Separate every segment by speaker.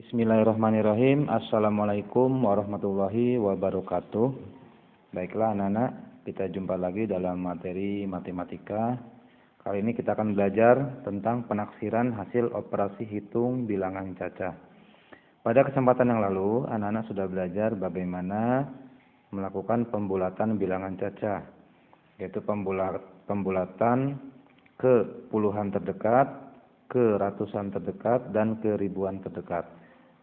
Speaker 1: Bismillahirrahmanirrahim. Assalamualaikum warahmatullahi wabarakatuh. Baiklah anak-anak, kita jumpa lagi dalam materi matematika. Kali ini kita akan belajar tentang penaksiran hasil operasi hitung bilangan cacah. Pada kesempatan yang lalu, anak-anak sudah belajar bagaimana melakukan pembulatan bilangan cacah, yaitu pembulatan ke puluhan terdekat, ke ratusan terdekat, dan ke ribuan terdekat.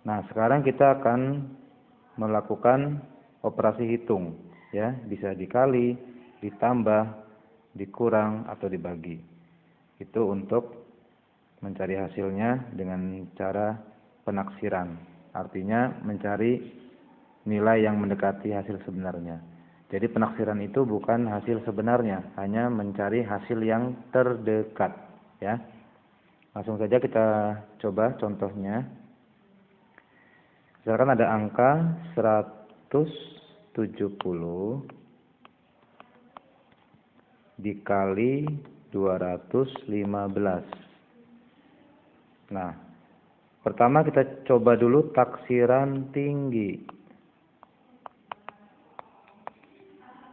Speaker 1: Nah, sekarang kita akan melakukan operasi hitung, ya, bisa dikali, ditambah, dikurang, atau dibagi. Itu untuk mencari hasilnya dengan cara penaksiran, artinya mencari nilai yang mendekati hasil sebenarnya. Jadi penaksiran itu bukan hasil sebenarnya, hanya mencari hasil yang terdekat, ya. Langsung saja kita coba contohnya. Misalkan ada angka 170 dikali 215. Nah, pertama kita coba dulu taksiran tinggi.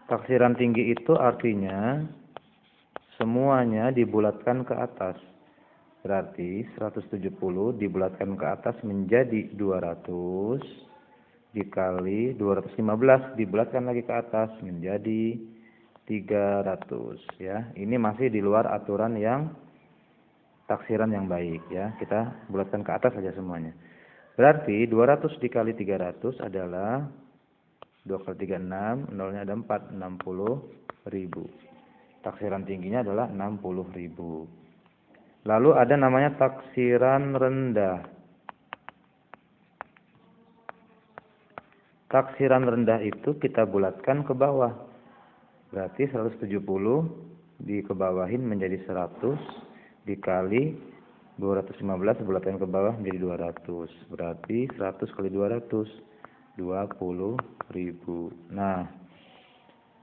Speaker 1: Taksiran tinggi itu artinya semuanya dibulatkan ke atas. Berarti 170 dibulatkan ke atas menjadi 200 dikali 215 dibulatkan lagi ke atas menjadi 300, ya. Ini masih di luar aturan yang taksiran yang baik, ya. Kita bulatkan ke atas saja semuanya. Berarti 200 dikali 300 adalah 2 kali 3 6, nolnya ada 4, 60.000. Taksiran tingginya adalah 60.000. Lalu ada namanya taksiran rendah. Taksiran rendah itu kita bulatkan ke bawah. Berarti 170 dikebawahin menjadi 100 dikali 215 bulatkan ke bawah menjadi 200. Berarti 100 kali 200 20.000. Nah,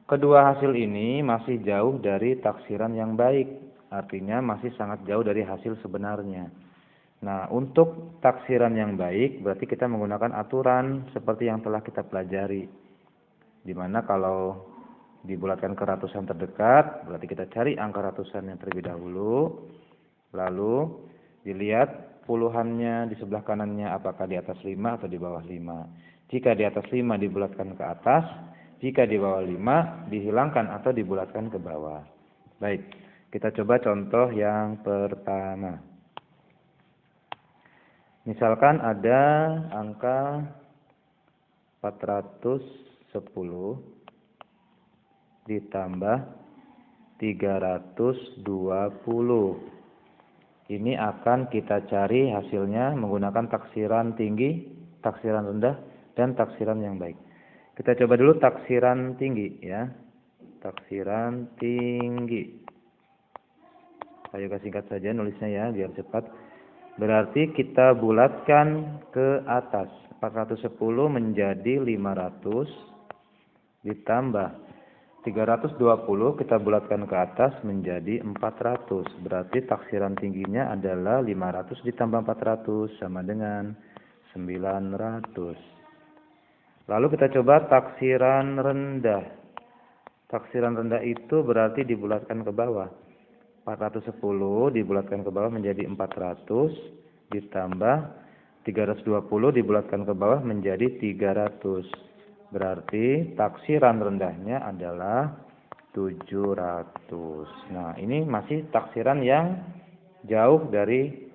Speaker 1: kedua hasil ini masih jauh dari taksiran yang baik. Artinya masih sangat jauh dari hasil sebenarnya. Nah, untuk taksiran yang baik berarti kita menggunakan aturan seperti yang telah kita pelajari. Dimana kalau dibulatkan ke ratusan terdekat, berarti kita cari angka ratusan yang terlebih dahulu. Lalu dilihat puluhannya di sebelah kanannya apakah di atas 5 atau di bawah 5. Jika di atas 5 dibulatkan ke atas, jika di bawah 5 dihilangkan atau dibulatkan ke bawah. Baik. Kita coba contoh yang pertama. Misalkan ada angka 410 ditambah 320. Ini akan kita cari hasilnya menggunakan taksiran tinggi, taksiran rendah, dan taksiran yang baik. Kita coba dulu taksiran tinggi, ya. Taksiran tinggi. Ayo singkat saja nulisnya ya biar cepat. Berarti kita bulatkan ke atas. 410 menjadi 500 ditambah 320 kita bulatkan ke atas menjadi 400. Berarti taksiran tingginya adalah 500 ditambah 400 sama dengan 900. Lalu kita coba taksiran rendah. Taksiran rendah itu berarti dibulatkan ke bawah. 410 dibulatkan ke bawah menjadi 400 ditambah 320 dibulatkan ke bawah menjadi 300. Berarti taksiran rendahnya adalah 700. Nah, ini masih taksiran yang jauh dari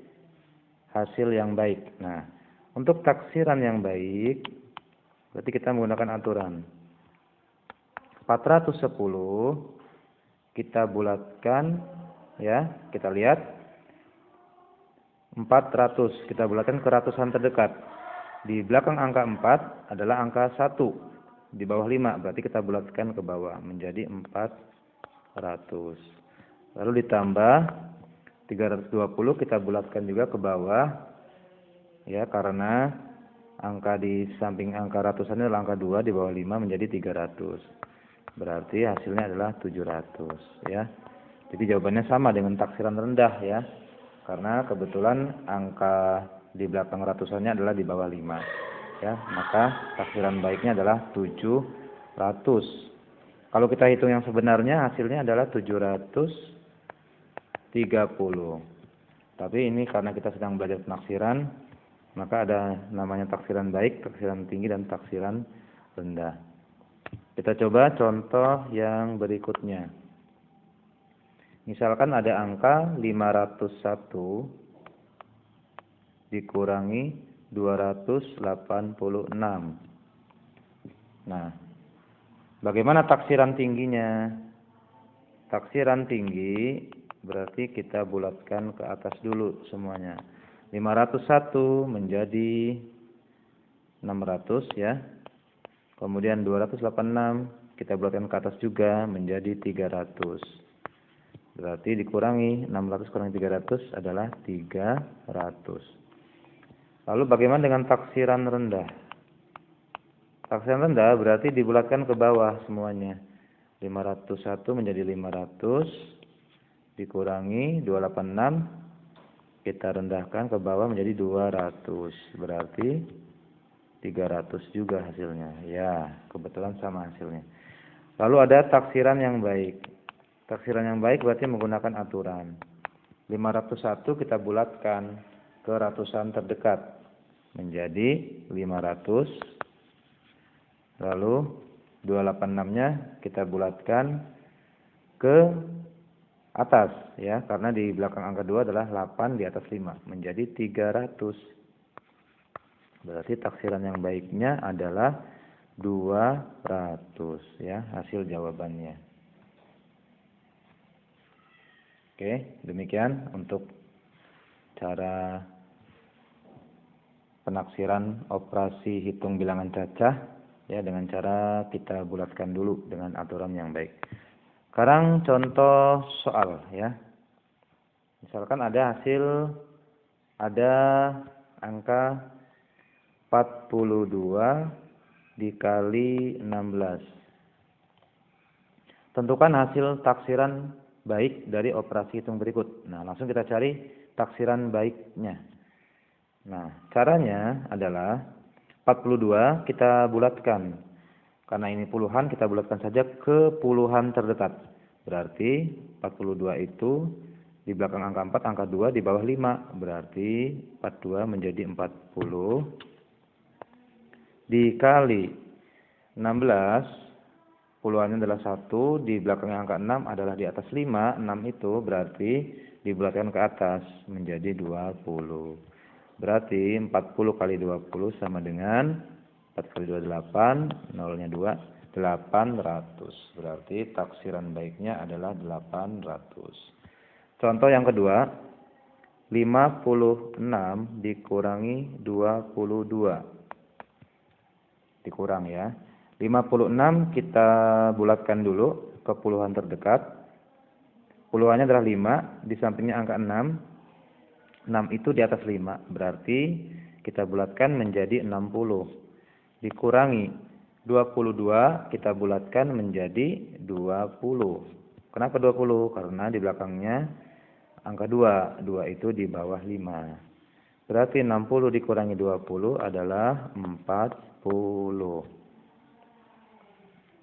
Speaker 1: hasil yang baik. Nah, untuk taksiran yang baik berarti kita menggunakan aturan 410 kita bulatkan, ya, kita lihat 400 kita bulatkan ke ratusan terdekat. Di belakang angka 4 adalah angka 1 di bawah 5, berarti kita bulatkan ke bawah menjadi 400. Lalu ditambah 320 kita bulatkan juga ke bawah, ya, karena angka di samping angka ratusan adalah angka 2 di bawah 5 menjadi 300. Berarti hasilnya adalah 700, ya. Jadi jawabannya sama dengan taksiran rendah, ya. Karena kebetulan angka di belakang ratusannya adalah di bawah 5. Ya, maka taksiran baiknya adalah 700. Kalau kita hitung yang sebenarnya hasilnya adalah 730. Tapi ini karena kita sedang belajar penaksiran, maka ada namanya taksiran baik, taksiran tinggi, dan taksiran rendah. Kita coba contoh yang berikutnya. Misalkan ada angka 501 dikurangi 286. Nah, bagaimana taksiran tingginya? Taksiran tinggi berarti kita bulatkan ke atas dulu semuanya. 501 menjadi 600 ya. Kemudian 286 kita bulatkan ke atas juga menjadi 300. Berarti dikurangi 600 kurangi 300 adalah 300. Lalu bagaimana dengan taksiran rendah? Taksiran rendah berarti dibulatkan ke bawah semuanya. 501 menjadi 500 dikurangi 286 kita rendahkan ke bawah menjadi 200. Berarti 300 juga hasilnya. Ya, kebetulan sama hasilnya. Lalu ada taksiran yang baik. Taksiran yang baik berarti menggunakan aturan. 501 kita bulatkan ke ratusan terdekat menjadi 500. Lalu 286-nya kita bulatkan ke atas ya, karena di belakang angka 2 adalah 8 di atas 5 menjadi 300. Berarti taksiran yang baiknya adalah 200 ya, hasil jawabannya. Oke, demikian untuk cara penaksiran operasi hitung bilangan cacah ya, dengan cara kita bulatkan dulu dengan aturan yang baik. Sekarang contoh soal ya. Misalkan ada angka 42 dikali 16. Tentukan hasil taksiran baik dari operasi hitung berikut. Nah, langsung kita cari taksiran baiknya. Nah, caranya adalah 42 kita bulatkan. Karena ini puluhan, kita bulatkan saja ke puluhan terdekat. Berarti 42 itu di belakang angka 4, angka 2 di bawah 5. Berarti 42 menjadi 40 dikali 16. Puluhannya adalah 1, di belakang angka 6 adalah di atas 5. 6 itu berarti dibulatkan ke atas menjadi 20. Berarti 40 kali 20 sama dengan 4 kali 2 8, nolnya 2, 800. Berarti taksiran baiknya adalah 800. Contoh yang kedua, 56 dikurangi 22. Dikurang ya. 56 kita bulatkan dulu ke puluhan terdekat. Puluhannya adalah 5, di sampingnya angka 6. 6 itu di atas 5, berarti kita bulatkan menjadi 60. Dikurangi 22 kita bulatkan menjadi 20. Kenapa 20? Karena di belakangnya angka 2. 2 itu di bawah 5. Berarti 60 dikurangi 20 adalah 40.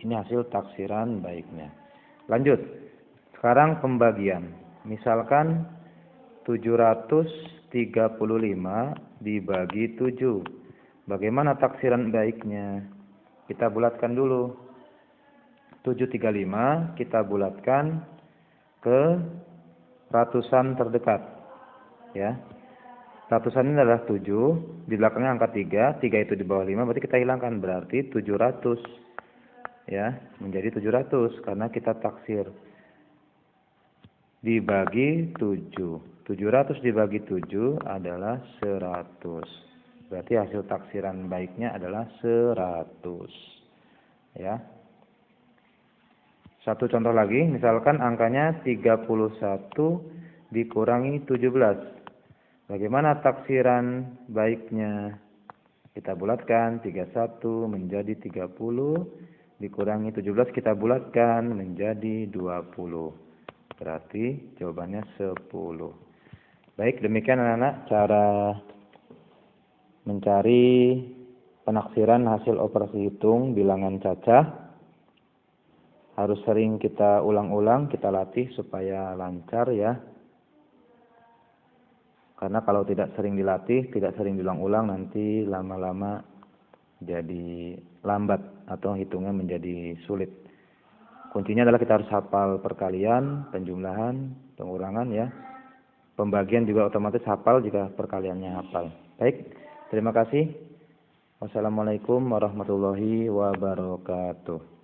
Speaker 1: Ini hasil taksiran baiknya. Lanjut. Sekarang pembagian. Misalkan 735 dibagi 7. Bagaimana taksiran baiknya? Kita bulatkan dulu. 735 kita bulatkan ke ratusan terdekat. Ya. Ratusan ini adalah 7, di belakangnya angka 3, 3 itu di bawah 5, berarti kita hilangkan, berarti 700. Ya, menjadi 700 karena kita taksir. Dibagi 7. 700 dibagi 7 adalah 100. Berarti hasil taksiran baiknya adalah 100. Ya. Satu contoh lagi, misalkan angkanya 31 dikurangi 17. Bagaimana taksiran baiknya? Kita bulatkan 31 menjadi 30 dikurangi 17 kita bulatkan menjadi 20. Berarti jawabannya 10. Baik, demikian anak-anak cara mencari penaksiran hasil operasi hitung bilangan cacah. Harus sering kita ulang-ulang, kita latih supaya lancar ya. Karena kalau tidak sering dilatih, tidak sering diulang-ulang, nanti lama-lama jadi lambat atau hitungnya menjadi sulit. Kuncinya adalah kita harus hafal perkalian, penjumlahan, pengurangan ya. Pembagian juga otomatis hafal jika perkaliannya hafal. Baik, terima kasih. Wassalamualaikum warahmatullahi wabarakatuh.